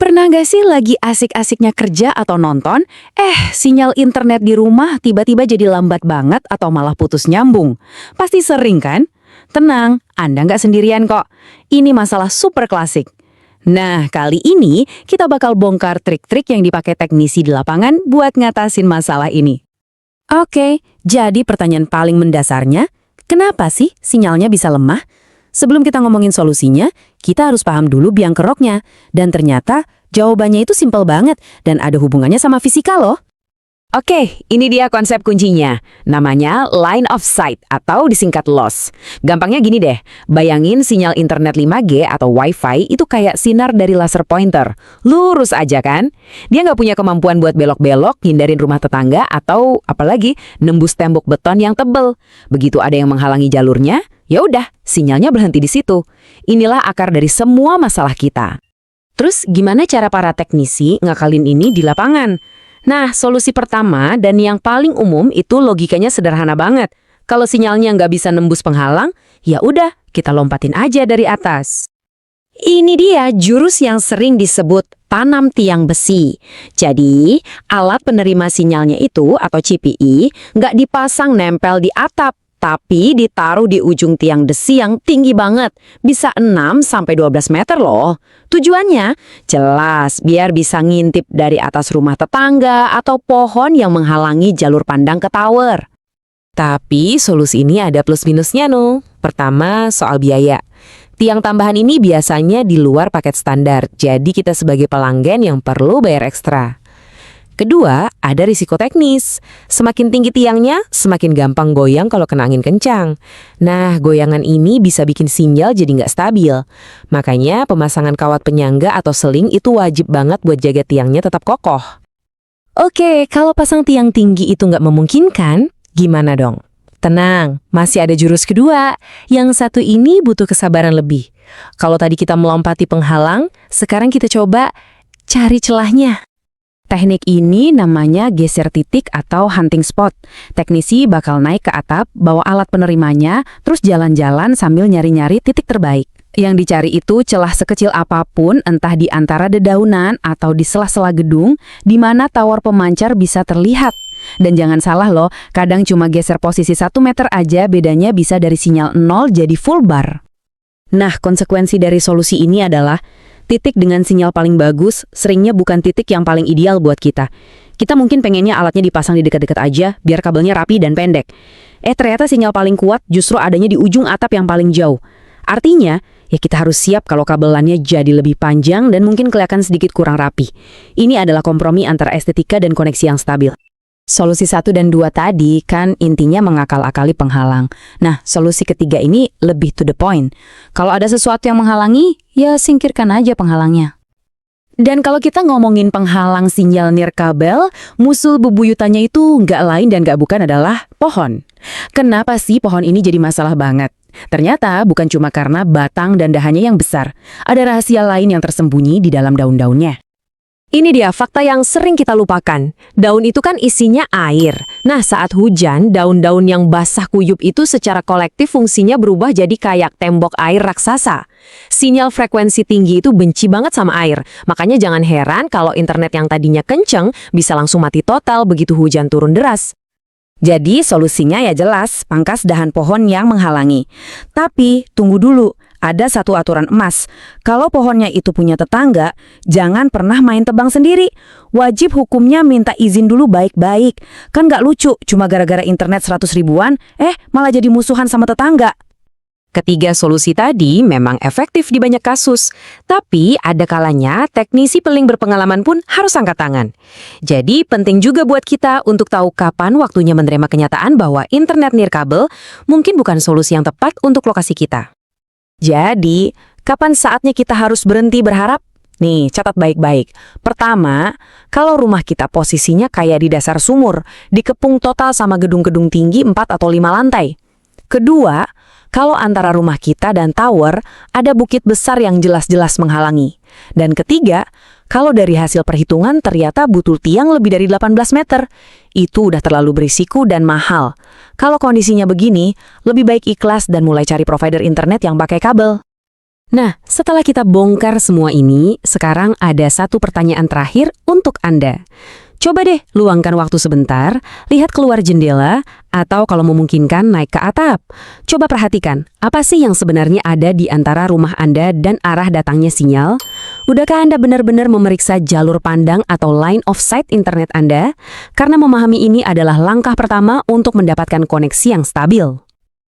Pernah nggak sih lagi asik-asiknya kerja atau nonton, sinyal internet di rumah tiba-tiba jadi lambat banget atau malah putus nyambung? Pasti sering kan? Tenang, Anda nggak sendirian kok. Ini masalah super klasik. Nah, kali ini kita bakal bongkar trik-trik yang dipakai teknisi di lapangan buat ngatasin masalah ini. Oke, jadi pertanyaan paling mendasarnya, kenapa sih sinyalnya bisa lemah? Sebelum kita ngomongin solusinya, kita harus paham dulu biang keroknya. Dan ternyata jawabannya itu simpel banget dan ada hubungannya sama fisika loh. Oke, ini dia konsep kuncinya. Namanya line of sight atau disingkat LOS. Gampangnya gini deh, bayangin sinyal internet 5G atau Wi-Fi itu kayak sinar dari laser pointer. Lurus aja kan? Dia nggak punya kemampuan buat belok-belok, hindarin rumah tetangga, atau apalagi nembus tembok beton yang tebel. Begitu ada yang menghalangi jalurnya, ya udah, sinyalnya berhenti di situ. Inilah akar dari semua masalah kita. Terus gimana cara para teknisi ngakalin ini di lapangan? Nah, solusi pertama dan yang paling umum itu logikanya sederhana banget. Kalau sinyalnya nggak bisa nembus penghalang, ya udah, kita lompatin aja dari atas. Ini dia jurus yang sering disebut tanam tiang besi. Jadi, alat penerima sinyalnya itu atau CPE nggak dipasang nempel di atap, tapi ditaruh di ujung tiang besi yang tinggi banget, bisa 6-12 meter loh. Tujuannya jelas biar bisa ngintip dari atas rumah tetangga atau pohon yang menghalangi jalur pandang ke tower. Tapi solusi ini ada plus minusnya no. Pertama, soal biaya. Tiang tambahan ini biasanya di luar paket standar, jadi kita sebagai pelanggan yang perlu bayar ekstra. Kedua, ada risiko teknis. Semakin tinggi tiangnya, semakin gampang goyang kalau kena angin kencang. Nah, goyangan ini bisa bikin sinyal jadi nggak stabil. Makanya pemasangan kawat penyangga atau seling itu wajib banget buat jaga tiangnya tetap kokoh. Oke, kalau pasang tiang tinggi itu nggak memungkinkan, gimana dong? Tenang, masih ada jurus kedua. Yang satu ini butuh kesabaran lebih. Kalau tadi kita melompati penghalang, sekarang kita coba cari celahnya. Teknik ini namanya geser titik atau hunting spot. Teknisi bakal naik ke atap, bawa alat penerimanya, terus jalan-jalan sambil nyari-nyari titik terbaik. Yang dicari itu celah sekecil apapun, entah di antara dedaunan atau di sela-sela gedung, di mana tower pemancar bisa terlihat. Dan jangan salah loh, kadang cuma geser posisi 1 meter aja bedanya bisa dari sinyal 0 jadi full bar. Nah, konsekuensi dari solusi ini adalah titik dengan sinyal paling bagus seringnya bukan titik yang paling ideal buat kita. Kita mungkin pengennya alatnya dipasang di dekat-dekat aja, biar kabelnya rapi dan pendek. Ternyata sinyal paling kuat justru adanya di ujung atap yang paling jauh. Artinya, ya kita harus siap kalau kabelannya jadi lebih panjang dan mungkin kelihatan sedikit kurang rapi. Ini adalah kompromi antara estetika dan koneksi yang stabil. Solusi 1 dan 2 tadi kan intinya mengakal-akali penghalang. Nah, solusi ketiga ini lebih to the point. Kalau ada sesuatu yang menghalangi, ya singkirkan aja penghalangnya. Dan kalau kita ngomongin penghalang sinyal nirkabel, musuh bebuyutannya itu nggak lain dan nggak bukan adalah pohon. Kenapa sih pohon ini jadi masalah banget? Ternyata bukan cuma karena batang dan dahannya yang besar. Ada rahasia lain yang tersembunyi di dalam daun-daunnya. Ini dia fakta yang sering kita lupakan. Daun itu kan isinya air. Nah, saat hujan, daun-daun yang basah kuyup itu secara kolektif fungsinya berubah jadi kayak tembok air raksasa. Sinyal frekuensi tinggi itu benci banget sama air. Makanya jangan heran kalau internet yang tadinya kenceng bisa langsung mati total begitu hujan turun deras. Jadi solusinya ya jelas, pangkas dahan pohon yang menghalangi. Tapi tunggu dulu. Ada satu aturan emas, kalau pohonnya itu punya tetangga, jangan pernah main tebang sendiri. Wajib hukumnya minta izin dulu baik-baik. Kan nggak lucu, cuma gara-gara internet 100 ribuan, malah jadi musuhan sama tetangga. Ketiga solusi tadi memang efektif di banyak kasus, tapi ada kalanya teknisi paling berpengalaman pun harus angkat tangan. Jadi penting juga buat kita untuk tahu kapan waktunya menerima kenyataan bahwa internet nirkabel mungkin bukan solusi yang tepat untuk lokasi kita. Jadi, kapan saatnya kita harus berhenti berharap? Nih, catat baik-baik. Pertama, kalau rumah kita posisinya kayak di dasar sumur, dikepung total sama gedung-gedung tinggi 4 atau 5 lantai. Kedua, kalau antara rumah kita dan tower ada bukit besar yang jelas-jelas menghalangi. Dan ketiga, kalau dari hasil perhitungan ternyata butuh tiang lebih dari 18 meter. Itu udah terlalu berisiko dan mahal. Kalau kondisinya begini, lebih baik ikhlas dan mulai cari provider internet yang pakai kabel. Nah, setelah kita bongkar semua ini, sekarang ada satu pertanyaan terakhir untuk Anda. Coba deh luangkan waktu sebentar, lihat keluar jendela, atau kalau memungkinkan naik ke atap. Coba perhatikan, apa sih yang sebenarnya ada di antara rumah Anda dan arah datangnya sinyal? Udahkah Anda benar-benar memeriksa jalur pandang atau line of sight internet Anda? Karena memahami ini adalah langkah pertama untuk mendapatkan koneksi yang stabil.